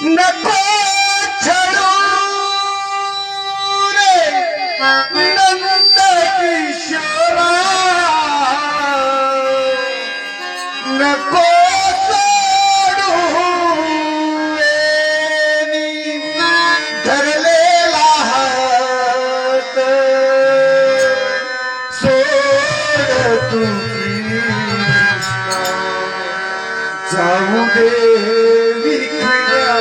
नको छळू रे नंद किशोरा नको सोडू वेणी धरलेला हात सोड तू जाऊ दे विकल्या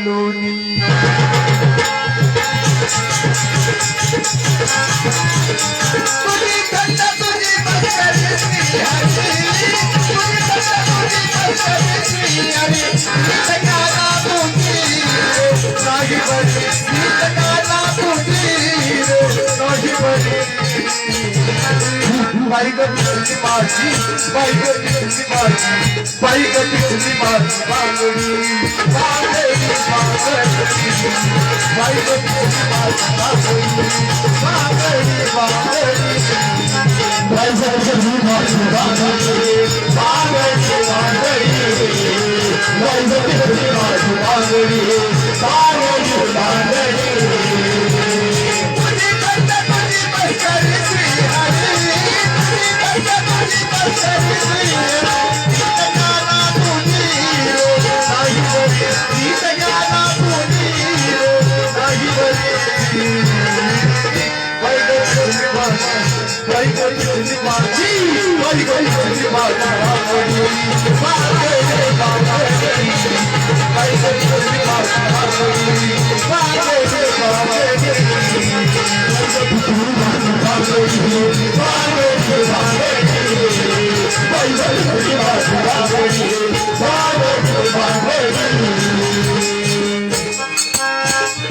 लोणी तुझी थंड तुझी मस्करी स्त्रियाची तुझी थंड तुझी मस्करी स्त्रियाची गीतगाला तुझी नाही बरी गीतगाला तुझी नाही बरी बाई गती तुझी माझी बाई गती तुझी माझी बाई गती तुझी माझी बांगडी बांगडी बांगडी बाई गती तुझी माझी बांगडी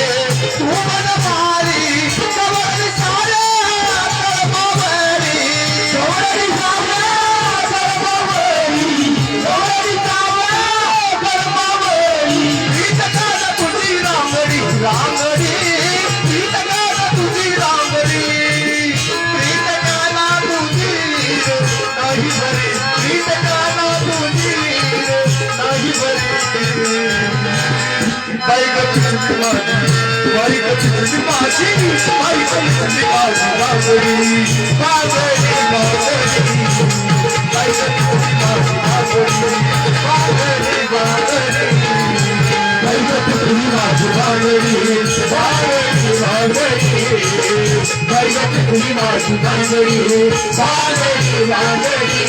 बांगडी बाई गती तुझी माझी बांगडी बांगडी बाई गती तुझी माझी बांगडी बांगडी बांगडी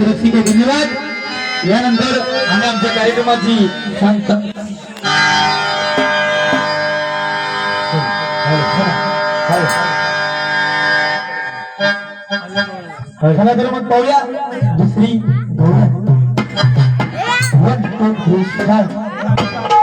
रसिके धन्यवाद। यानंतर आम्ही आमच्या कार्यक्रमाची सांगता चला तर मग पाहूया दुसरी 1 2 3 4